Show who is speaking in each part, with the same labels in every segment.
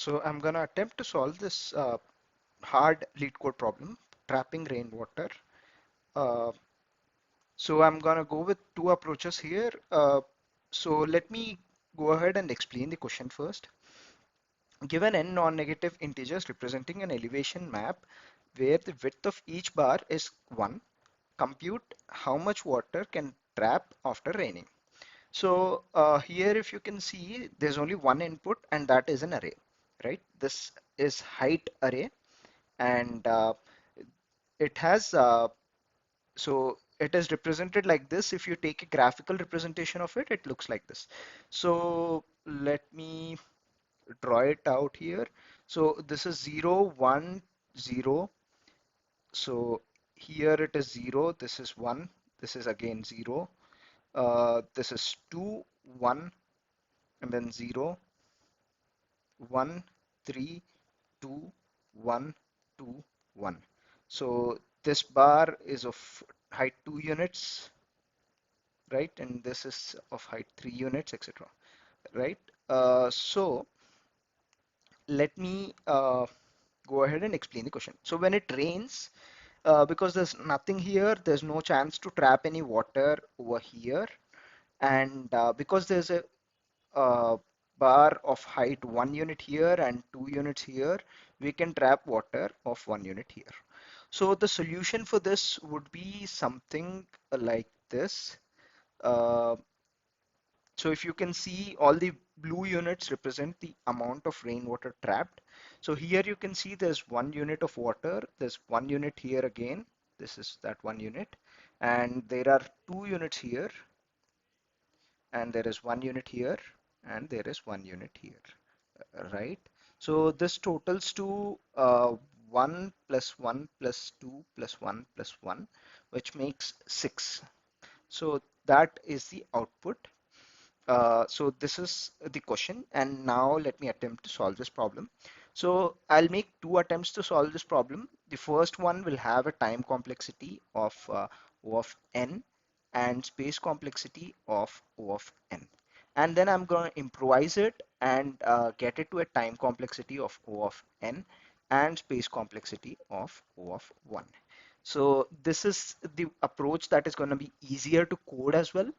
Speaker 1: So I'm gonna attempt to solve this hard lead code problem, trapping rainwater. Uh, so I'm gonna go with two approaches here. So let me go ahead and explain the question first. Given n non-negative integers representing an elevation map where the width of each bar is 1, compute how much water can trap after raining. So here if you can see there's only one input and that is an array, right? This is height array and it has so it is represented like this. If you take a graphical representation of it, it looks like this. So let me draw it out here. So this is 0 1 0. So here it is 0, this is 1, this is again 0, this is 2 1 and then 0 1 3 2 1 2 1. So this bar is of height 2 units, right? And this is of height 3 units, etc. Right? So let me go ahead and explain the question. So when it rains, because there's nothing here, there's no chance to trap any water over here. And because there's a bar of height 1 unit here and 2 units here, we can trap water of 1 unit here. So the solution for this would be something like this. Uh, so if you can see, all the blue units represent the amount of rainwater trapped. So here you can see there's 1 unit of water, there's 1 unit here again, this is that 1 unit, and there are 2 units here, and there is 1 unit here, and there is 1 unit here, right? So this totals to 1 plus 1 plus 2 plus 1 plus 1, which makes 6. So that is the output. So this is the question, and now let me attempt to solve this problem. So I'll make two attempts to solve this problem. The first one will have a time complexity of O of n and space complexity of O of n. And then I'm going to improvise it and get it to a time complexity of O of n and space complexity of O of 1. So this is the approach that is going to be easier to code as well,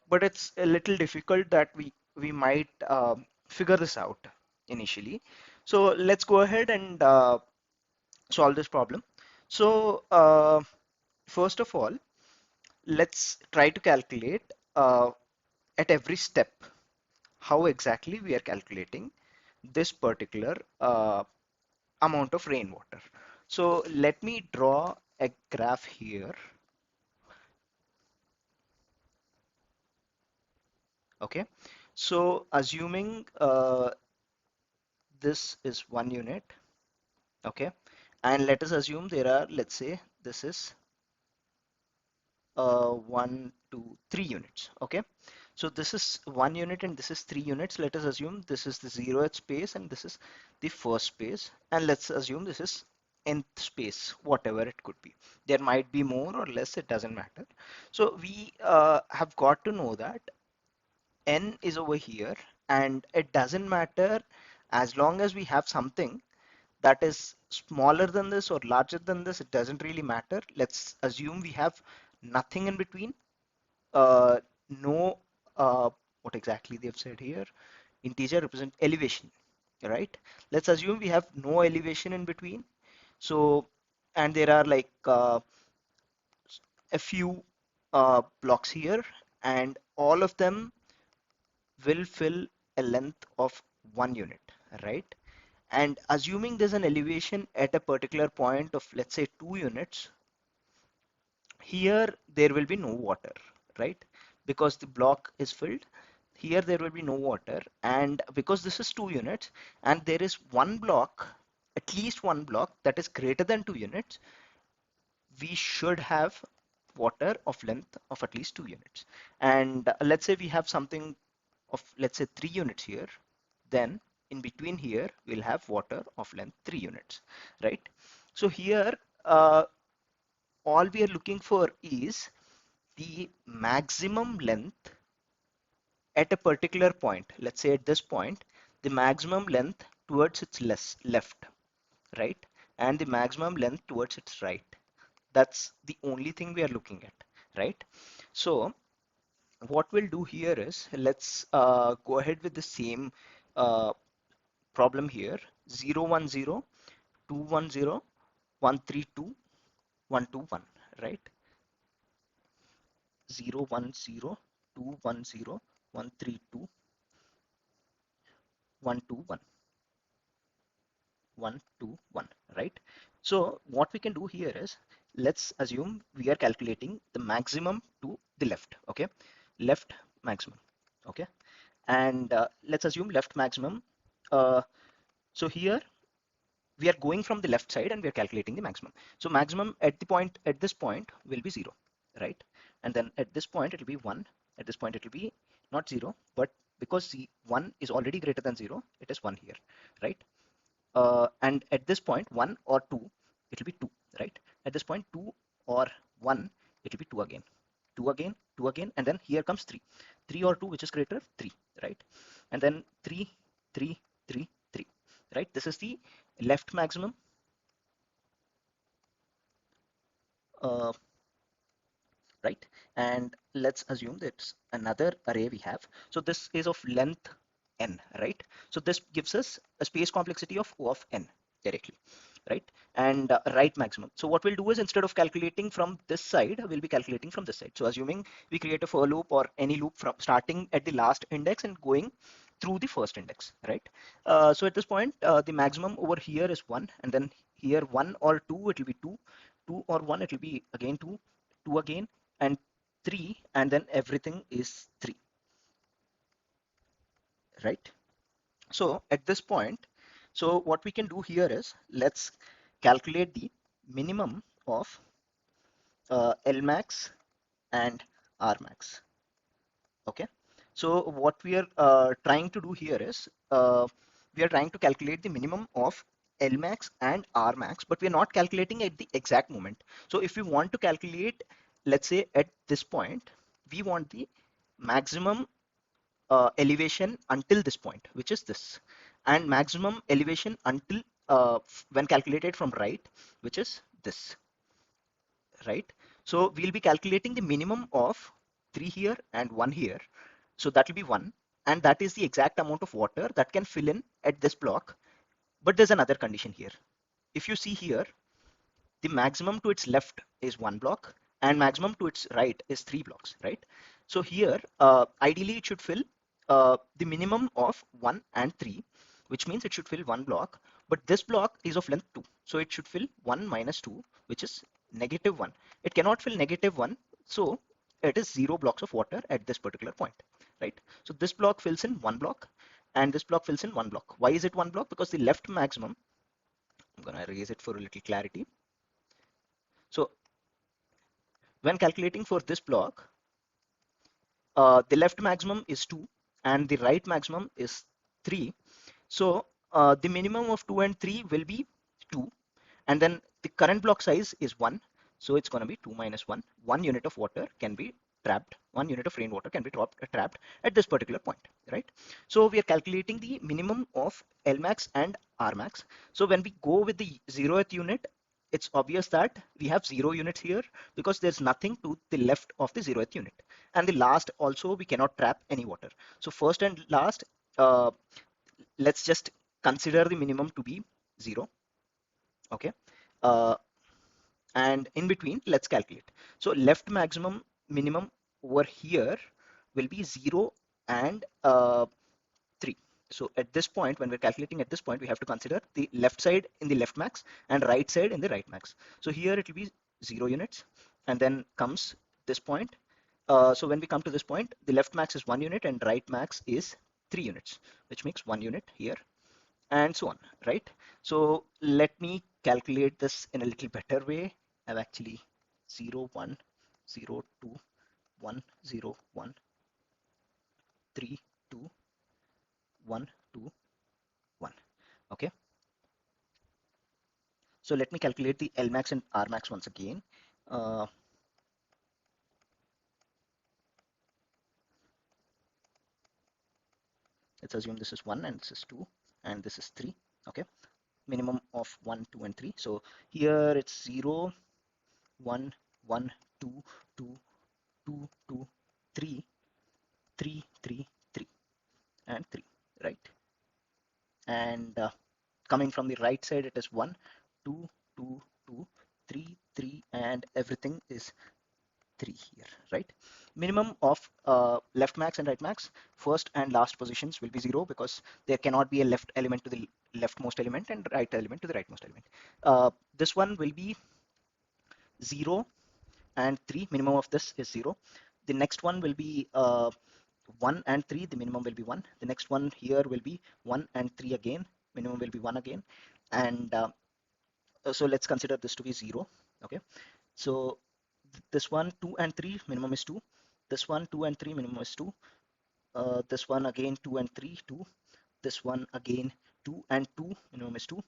Speaker 1: but it's a little difficult that we might figure this out initially. So let's go ahead and solve this problem. So first of all, let's try to calculate at every step how exactly we are calculating this particular amount of rainwater. So let me draw a graph here. Okay, so assuming this is 1 unit, okay, and let us assume there are, let's say this is 1 2 3 units. Okay, so this is 1 unit and this is 3 units. Let us assume this is the 0th space and this is the first space, and let's assume this is nth space, whatever it could be. There might be more or less, it doesn't matter. So we have got to know that n is over here, and it doesn't matter as long as we have something that is smaller than this or larger than this, it doesn't really matter. Let's assume we have nothing in between. No, what exactly they've said here, integer represent elevation, right? Let's assume we have no elevation in between. So, and there are like a few blocks here, and all of them will fill a length of 1 unit, right? And assuming there's an elevation at a particular point of, let's say, 2 units, here there will be no water, right? Because the block is filled, here there will be no water. And because this is 2 units and there is one block, at least one block that is greater than 2 units, we should have water of length of at least 2 units. And let's say we have something of, let's say, 3 units here, then in between here we'll have water of length 3 units, right? So here all we are looking for is the maximum length at a particular point. Let's say at this point,
Speaker 2: the maximum length towards its left, right? And the maximum length towards its right. That's the only thing we are looking at, right? So what we'll do here is let's go ahead with the same uh, problem here. 0 1 0 2 1 0 1 3 2 1 2 1, right? 0 1 0 2 1 0 1 3 2 1 2 1 1 2 1, right? So what we can do here is let's assume we are calculating the maximum to the left, okay? Left maximum, okay? And let's assume left maximum. Uh, so here we are going from the left side and we are calculating the maximum. So maximum at the point at this point will be 0, right? And then at this point it will be 1. At this point it will be not 0, but because 1 is already greater than 0, it is 1 here, right? And at this point 1 or 2, it will be 2, right? At this point 2 or 1, it will be 2 again, 2 again, 2 again, and then here comes 3. 3 or 2, which is greater? 3, right? And then 3, 3, 3, 3, right? This is the left maximum. Uh, right? And let's assume that's another array we have. So this is of length n, right? So this gives us a space complexity of O of n directly, right? And right maximum. So what we'll do is instead of calculating from this side, we'll be calculating from this side. So assuming we create a for loop or any loop from starting at the last index and going through the first index, right? So at this point, the maximum over here is 1, and then here 1 or 2, it will be 2, 2 or 1, it will be again 2, 2 again, and 3, and then everything is 3, right? So at this point, so what we can do here is let's calculate the minimum of Lmax and Rmax. Okay. So what we are trying to do here is we are trying to calculate the minimum of Lmax and Rmax, but we are not calculating at the exact moment. So if we want to calculate, let's say at this point, we want the maximum elevation until this point, which is this, and maximum elevation until when calculated from right, which is this, right? So we'll be calculating the minimum of 3 here and 1 here. So that will be 1, and that is the exact amount of water that can fill in at this block. But there's another condition here. If you see here, the maximum to its left is 1 block and maximum to its right is 3 blocks, right? So here, ideally it should fill the minimum of 1 and 3, which means it should fill 1 block, but this block is of length 2. So it should fill 1 minus 2, which is negative 1. It cannot fill negative 1, so it is 0 blocks of water at this particular point, right? So this block fills in 1 block and this block fills in 1 block. Why is it 1 block? Because the left maximum, I'm going to erase it for a little clarity. So when calculating for this block, the left maximum is 2 and the right maximum is 3. So the minimum of 2 and 3 will be 2, and then the current block size is 1. So it's going to be 2 minus 1. 1 unit of water can be trapped. 1 unit of rainwater can be trapped at this particular point, right? So we are calculating the minimum of Lmax and Rmax. So when we go with the 0th unit, it's obvious that we have 0 units here because there's nothing to the left of the 0th unit. And the last also, we cannot trap any water. So first and last, uh, let's just consider the minimum to be 0. Okay. Uh, and in between, let's calculate. So left maximum minimum over here will be 0 and 3. So at this point, when we're calculating at this point, we have to consider the left side in the left max and right side in the right max. So here it will be 0 units, and then comes this point. So when we come to this point, the left max is 1 unit and right max is 3 units, which makes 1 unit here, and so on, right? So let me calculate this in a little better way. I've actually 0, 1, 0, 2, 1, 0, 1, 3, 2, 1, 2, 1. Okay. So let me calculate the Lmax and Rmax once again. Uh, let's assume this is 1 and this is 2 and this is 3. Okay, minimum of 1, 2 and 3. So here it's 0, 1, 1, 2, 2, 2, 2, 3, 3, 3, 3 and 3, right? And coming from the right side, it is 1, 2, 2, 2, 3, 3, and everything is 3 here, right? Minimum of left max and right max, first and last positions will be 0 because there cannot be a left element to the leftmost element and right element to the rightmost element. This one will be 0 and 3, minimum of this is 0. The next one will be 1 and 3, the minimum will be 1. The next one here will be 1 and 3 again, minimum will be 1 again. And so let's consider this to be 0. Okay, so this one 2 and 3 minimum is 2. This one 2 and 3 minimum is 2. This one again 2 and 3 2. This one again 2 and 2 minimum is 2.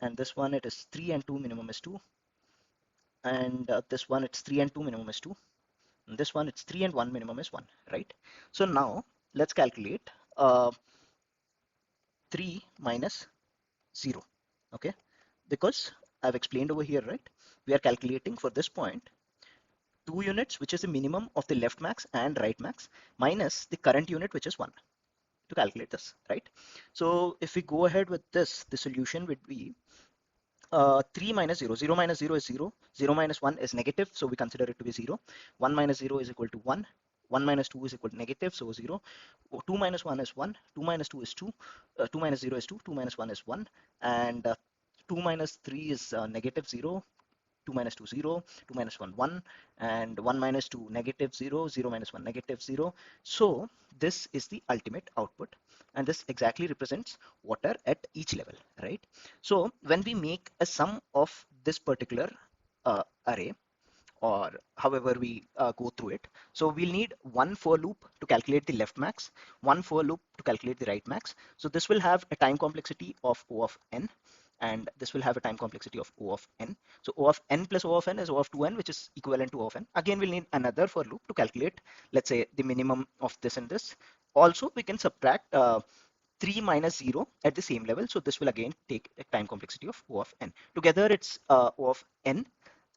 Speaker 2: And this one it is 3 and 2 minimum is 2. And this one it's 3 and 2 minimum is 2. And this one it's 3 and 1 minimum is 1, right? So now let's calculate 3 minus 0. Okay, because I've explained over here, right? We are calculating for this point 2 units, which is the minimum of the left max and right max, minus the current unit, which is 1, to calculate this, right? So if we go ahead with this, the solution would be 3 minus 0. 0 minus 0 is 0. 0 minus 1 is negative, so we consider it to be 0. 1 minus 0 is equal to 1. 1 minus 2 is equal to negative, so 0. 2 minus 1 is 1. 2 minus 2 is 2. 2 minus 0 is 2. 2 minus 1 is 1. And 2 minus 3 is negative 0. 2 minus 2 0, 2 minus 1 1, and 1 minus 2 negative 0, 0 minus 1 negative 0. So this is the ultimate output, and this exactly represents water at each level, right? So when we make a sum of this particular array, or however we go through it. So we'll need one for loop to calculate the left max, one for loop to calculate the right max. So this will have a time complexity of O of n, and this will have a time complexity of O of n. So O of n plus O of n is O of 2n, which is equivalent to O of n. Again, we'll need another for loop to calculate, let's say, the minimum of this and this. Also, we can subtract 3 minus 0 at the same level. So this will again take a time complexity of O of n. Together, it's O of n,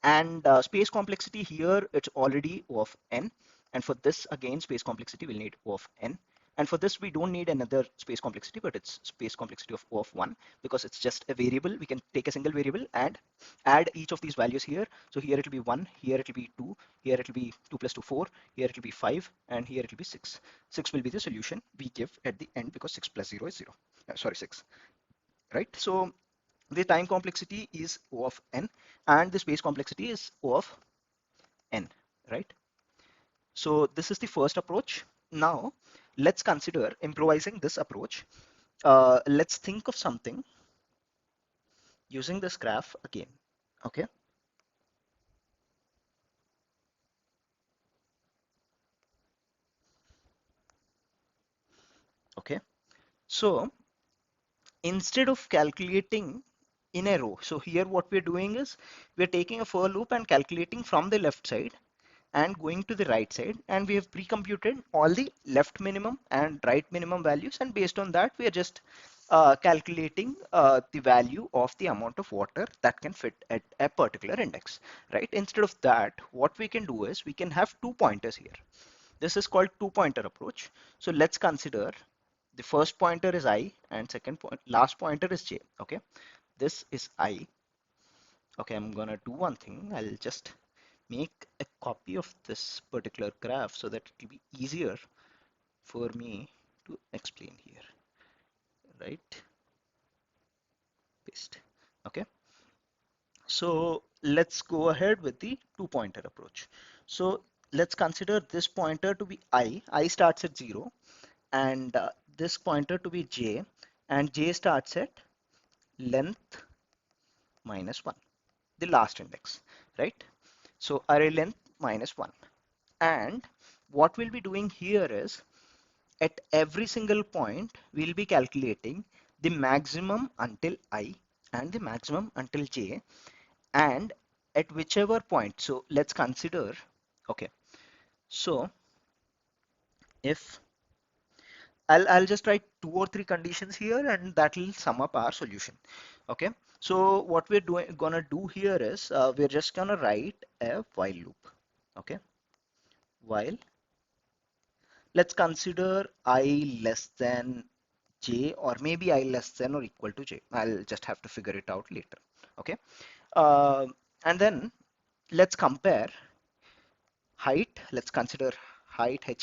Speaker 2: and space complexity here, it's already O of n. And for this, again, space complexity will need O of n. And for this, we don't need another space complexity, but it's space complexity of O of 1, because it's just a variable. We can take a single variable and add each of these values here. So here it will be 1, here it will be 2, here it will be 2 plus 2, 4, here it will be 5, and here it will be 6. 6 will be the solution we give at the end, because 6 plus 0 is 0. Sorry, 6, right? So the time complexity is O of n, and the space complexity is O of n, right? So this is the first approach. Now let's consider improvising this approach. Let's think of something using this graph again. Okay. Okay. So instead of calculating in a row, so here what we're doing is we're taking a for loop and calculating from the left side and going to the right side, and we have pre-computed all the left minimum and right minimum values, and based on that we are just calculating the value of the amount of water that can fit at a particular index, right? Instead of that, what we can do is we can have two pointers here. This is called two pointer approach. So let's consider the first pointer is I, and second point last pointer is j. Okay, this is I. Okay, I'm gonna do one thing. I'll just make a copy of this particular graph so that it will be easier for me to explain here, right? Paste. Okay, so let's go ahead with the two pointer approach. So let's consider this pointer to be I starts at 0, and this pointer to be j, and j starts at length minus 1, the last index, right? So array length minus 1. And what we'll be doing here is at every single point, we'll be calculating the maximum until I and the maximum until j, and at whichever point. So let's consider, okay, so if I'll just write 2 or 3 conditions here and that will sum up our solution. Okay. So what we're gonna do here is we're just gonna write a while loop. Okay. While, let's consider I less than j, or maybe I less than or equal to j. I'll just have to figure it out later. Okay. Uh, and then let's compare height. Let's consider height height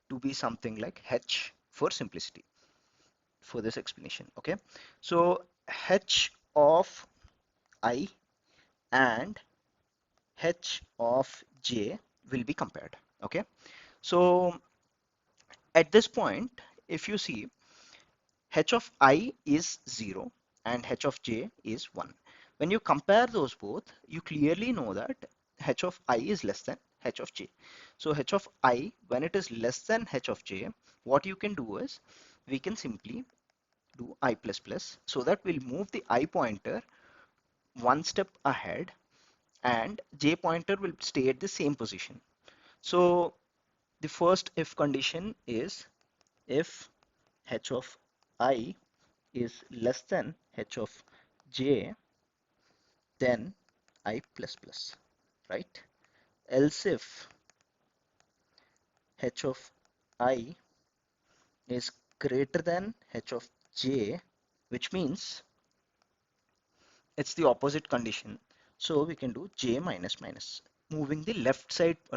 Speaker 2: to be something like h for simplicity for this explanation. Okay. So h of I and h of j will be compared. Okay. So at this point, if you see, h of I is 0 and h of j is 1. When you compare those both, you clearly know that h of I is less than h of j. So h of I, when it is less than h of j, what you can do is we can simply do I plus plus, so that we'll move the I pointer one step ahead and j pointer will stay at the same position. So the first if condition is if h of I is less than h of j, then I plus plus, right? Else if h of I is greater than h of j, which means it's the opposite condition. So we can do j minus minus, moving the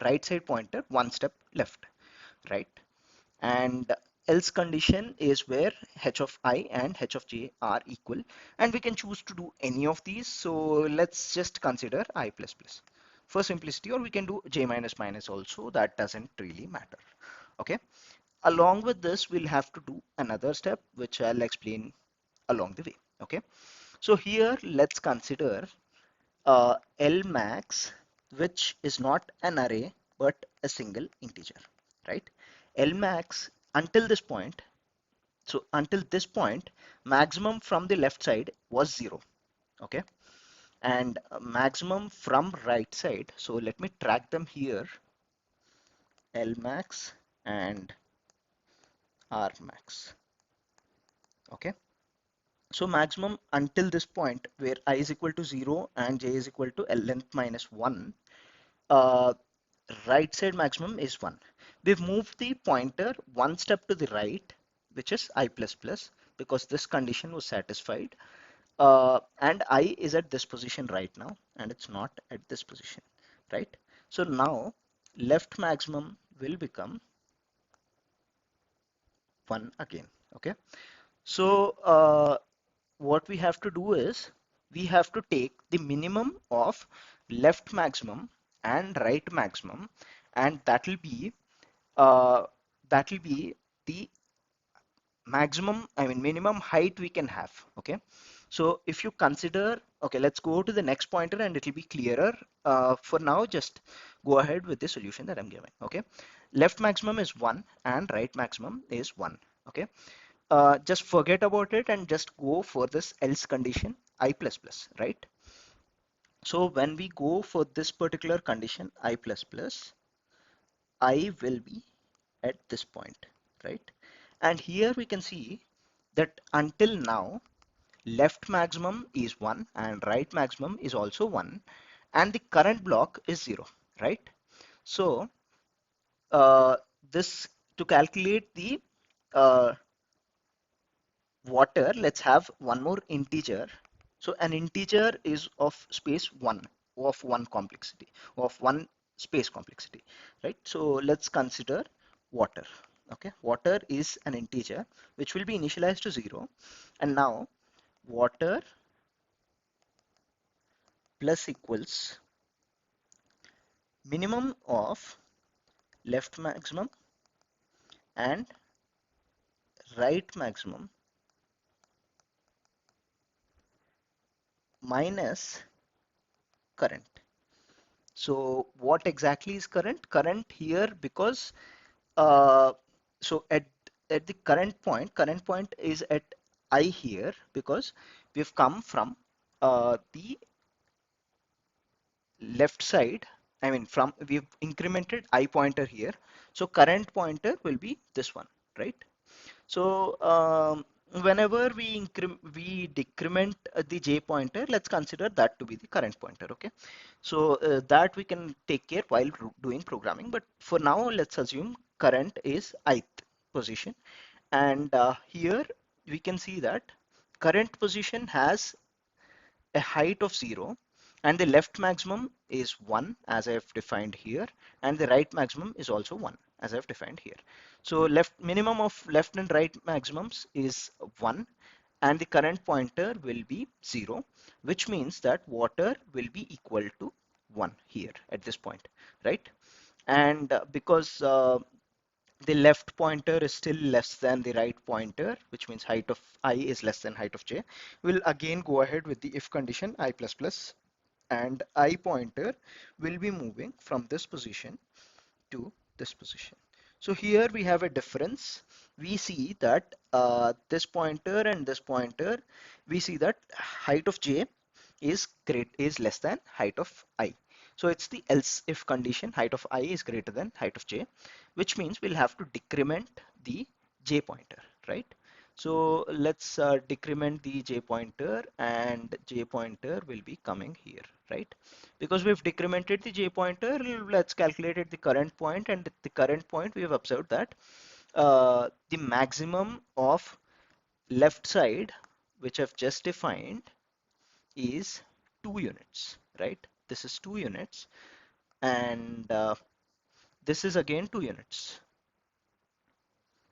Speaker 2: right side pointer one step left, right? And else condition is where h of I and h of j are equal, and we can choose to do any of these. So let's just consider I plus plus for simplicity, or we can do j minus minus also. That doesn't really matter. Okay. Along with this, we'll have to do another step, which I'll explain along the way. Okay. So here, let's consider L max, which is not an array but a single integer, right? L max until this point, so until this point, maximum from the left side was 0, okay? And maximum from right side, so let me track them here, L max and R max, okay? So maximum until this point where I is equal to 0 and j is equal to L length minus 1, uh, right side maximum is 1. We've moved the pointer one step to the right, which is I plus plus, because this condition was satisfied. And I is at this position right now, and it's not at this position, right? So now left maximum will become 1 again, okay? So what we have to do is we have to take the minimum of left maximum and right maximum, and uh, that will be the maximum, I mean minimum height we can have. Okay. So if you consider, okay, let's go to the next pointer and it will be clearer. For now, just go ahead with the solution that I'm giving. Okay. Left maximum is 1 and right maximum is 1. Okay. Just forget about it and just go for this else condition I plus plus, right? So when we go for this particular condition I plus plus, I will be at this point, right? And here we can see that until now, left maximum is 1 and right maximum is also 1, and the current block is 0, right? So uh, this, to calculate the uh, water, let's have one more integer. So an integer is of space 1, of one complexity, of one space complexity, right? So let's consider water. Okay, water is an integer which will be initialized to 0, and now water plus equals minimum of left maximum and right maximum minus current. So what exactly is current? Current here, because uh, so at the current point is at I here, because we've come from the left side I mean, from we've incremented I pointer here. So current pointer will be this one, right? So whenever we decrement the j pointer, let's consider that to be the current pointer. Okay, so that we can take care while doing programming. But for now, let's assume current is ith position, and here we can see that current position has a height of 0, and the left maximum is 1 as I have defined here, and the right maximum is also 1 as I have defined here. So left minimum of left and right maximums is 1, and the current pointer will be 0, which means that water will be equal to 1 here at this point, right? And because the left pointer is still less than the right pointer, which means height of I is less than height of j. We'll again go ahead with the if condition I plus plus, and I pointer will be moving from this position to this position. So here we have a difference. We see that this pointer and this pointer, we see that height of j is less than height of I. So it's the else if condition, height of I is greater than height of j, which means we'll have to decrement the j pointer, right? So let's decrement the j pointer, and j pointer will be coming here, right? Because we've decremented the j pointer, let's calculate at the current point, and at the current point we have observed that the maximum of left side, which I've just defined, is 2 units, right? This is 2 units, and this is again 2 units.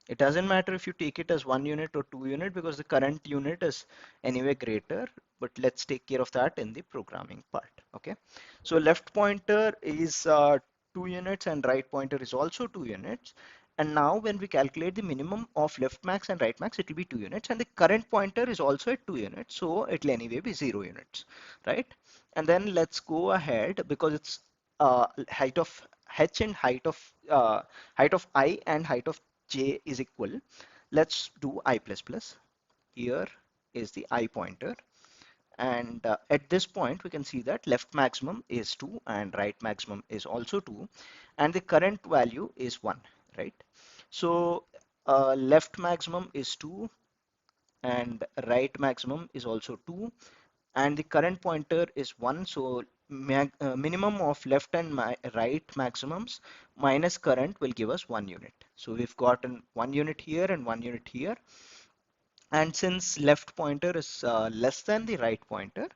Speaker 2: It doesn't matter if you take it as 1 unit or 2 unit, because the current unit is anyway greater, but let's take care of that in the programming part. Okay, so left pointer is 2 units and right pointer is also 2 units. And now when we calculate the minimum of left max and right max, it will be 2 units, and the current pointer is also at 2 units, so it will anyway be 0 units, right? And then let's go ahead, because it's height of h and height of I and height of j is equal. Let's do I plus plus. Here is the I pointer, and at this point we can see that left maximum is 2 and right maximum is also 2, and the current value is 1, right? So left maximum is 2 and right maximum is also 2, and the current pointer is 1. So minimum of left and right maximums minus current will give us 1 unit. So we've gotten 1 unit here and 1 unit here. And since left pointer is less than the right pointer,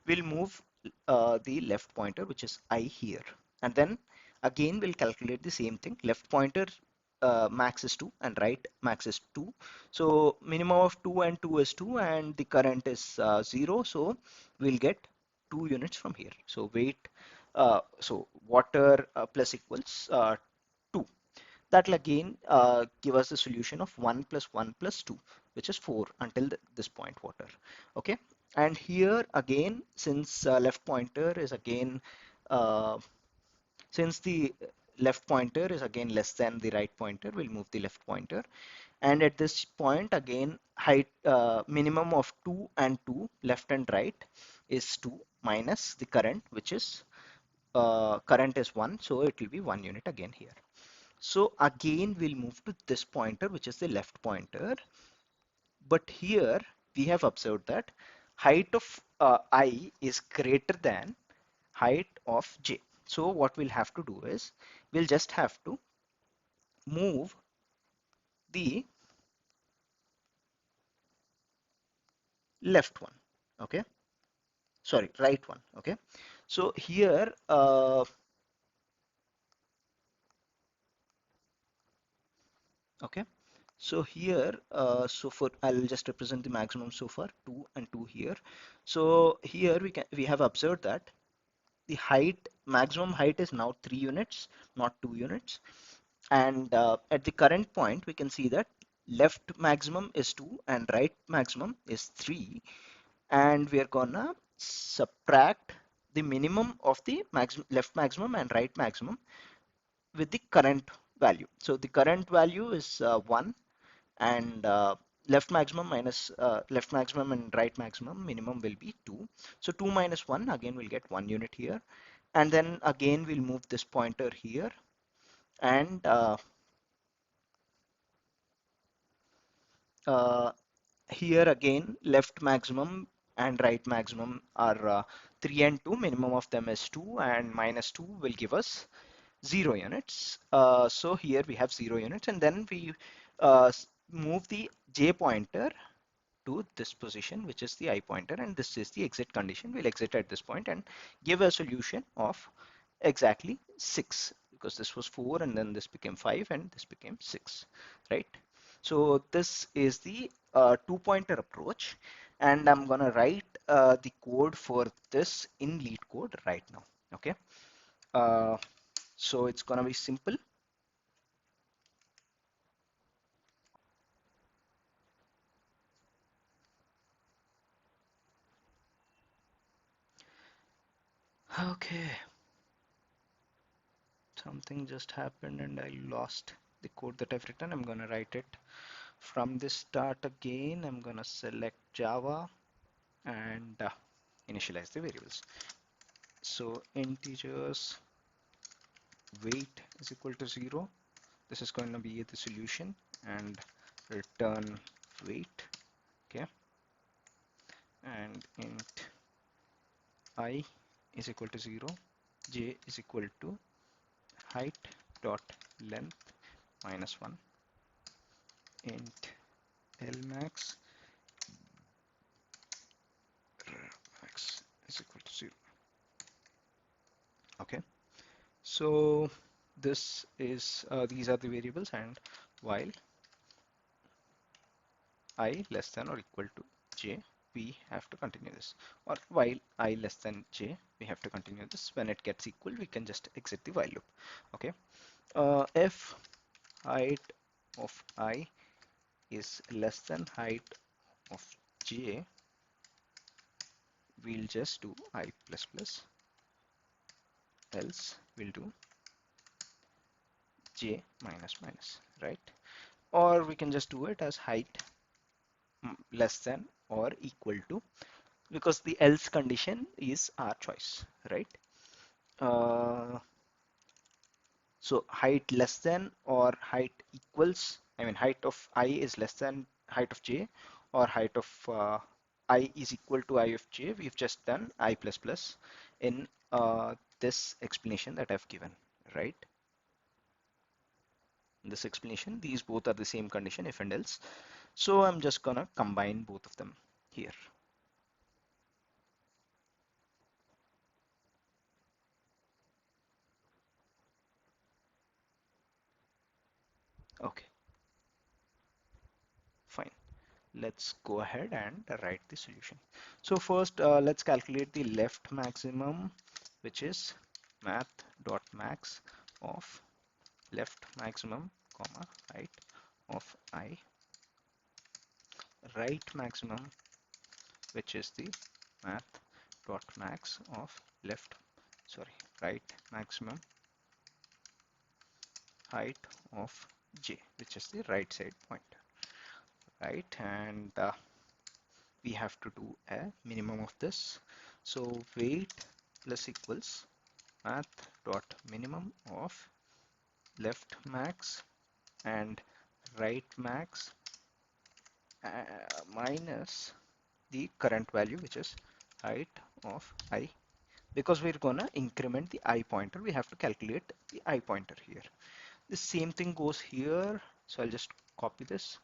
Speaker 2: we'll move the left pointer, which is I here. And then again, we'll calculate the same thing. Left pointer max is 2 and right max is 2. So minimum of 2 and 2 is 2, and the current is 0. So we'll get 2 units from here. So so water plus equals 2. That will again give us the solution of 1 plus 1 plus 2, which is 4 until this point water. Okay, and here again, since left pointer is again uh, since the left pointer is again less than the right pointer, we'll move the left pointer. And at this point again, height minimum of 2 and 2 left and right is 2 minus the current, which is current is 1, so it will be 1 unit again here. So again, we'll move to this pointer, which is the left pointer. But here we have observed that height of I is greater than height of j. So what we'll have to do is we'll just have to move the left one. Okay, sorry, right one. Okay, so here okay, so here so for I'll just represent the maximum so far 2 and 2 here. So here we have observed that the height, maximum height is now 3 units, not 2 units. And at the current point, we can see that left maximum is 2 and right maximum is 3. And we are gonna subtract the minimum of the left maximum and right maximum with the current value. So the current value is 1, and left maximum and right maximum minimum will be 2. So 2 minus 1, again we'll get 1 unit here. And then again, we'll move this pointer here, and uh, here again, left maximum and right maximum are 3 and 2. Minimum of them is 2, and minus 2 will give us 0 units. So here we have 0 units, and then we move the j pointer to this position, which is the I pointer, and this is the exit condition. We'll exit at this point and give a solution of exactly 6, because this was 4 and then this became 5 and this became 6, right? So this is the two-pointer approach, and I'm gonna write the code for this in Leetcode right now. Okay, uh, so it's gonna be simple. Okay, something just happened and I lost the code that I've written. I'm gonna write it from the start again. I'm gonna select Java and initialize the variables. So integers weight is equal to 0. This is going to be the solution, and return weight. Okay, and int I is equal to 0, j is equal to height dot length minus 1, int lmax max is equal to 0. Okay, so this is these are the variables, and while I less than or equal to j, we have to continue this, or while I less than j, we have to continue this. When it gets equal, we can just exit the while loop. Okay, if height of I is less than height of j, we'll just do I plus plus, else we'll do j minus minus, right? Or we can just do it as height less than or equal to, because the else condition is our choice, right? Uh, so height less than or height equals, I mean height of I is less than height of j, or height of I is equal to I of j. We've just done I plus plus in this explanation that I've given, right? In this explanation, these both are the same condition, if and else. So I'm just gonna combine both of them here. Okay, fine. Let's go ahead and write the solution. So first, let's calculate the left maximum, which is math.max of left maximum comma height of I, right maximum, which is the math.max of right maximum height of j, which is the right side pointer, right? And we have to do a minimum of this. So weight plus equals math dot minimum of left max and right max minus the current value, which is height of I. Because we're gonna increment the I pointer, we have to calculate the I pointer here. The same thing goes here, so I'll just copy this.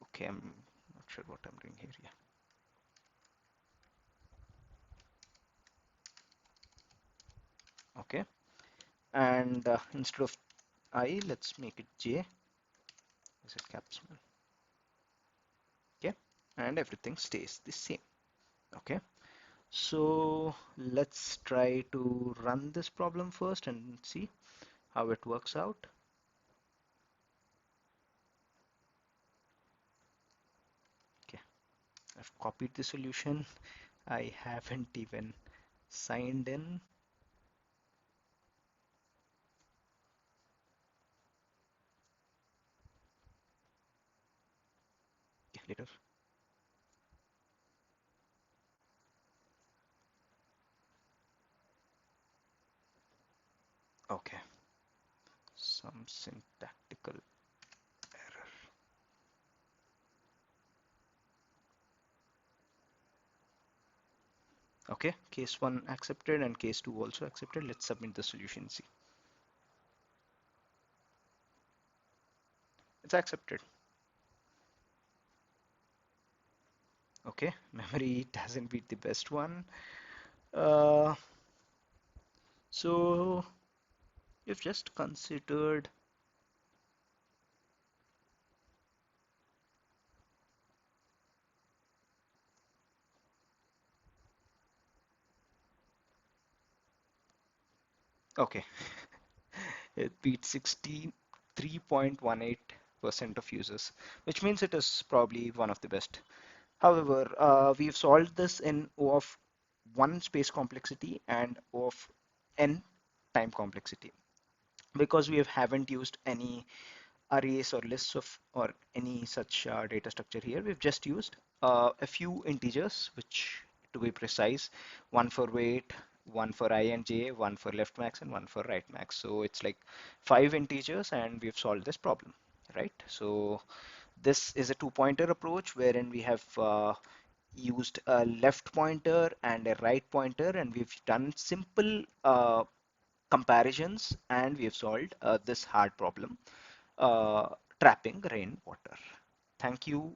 Speaker 2: Okay, I'm not sure what I'm doing here. Yeah. Okay, and instead of I, let's make it J. Is it caps? Okay, and everything stays the same. Okay, so let's try to run this problem first and see how it works out. Okay, I've copied the solution. I haven't even signed in. Okay, later.
Speaker 1: Okay, some syntactical error. Okay, case 1 accepted and case 2 also accepted. Let's submit the solution. See, it's accepted. Okay, memory doesn't beat the best one. Uh, so you've just considered. Okay, it beat 63.18% of users, which means it is probably one of the best. However, we've solved this in O of 1 space complexity and O of n time complexity because we haven't used any arrays or lists of or any such data structure here. We've just used a few integers, which to be precise, one for weight, one for I and j, one for left max, and one for right max. So it's like 5 integers, and we've solved this problem, right? So this is a two-pointer approach wherein we have used a left pointer and a right pointer, and we've done simple comparisons, and we have solved this hard problem, uh, trapping rainwater. Thank you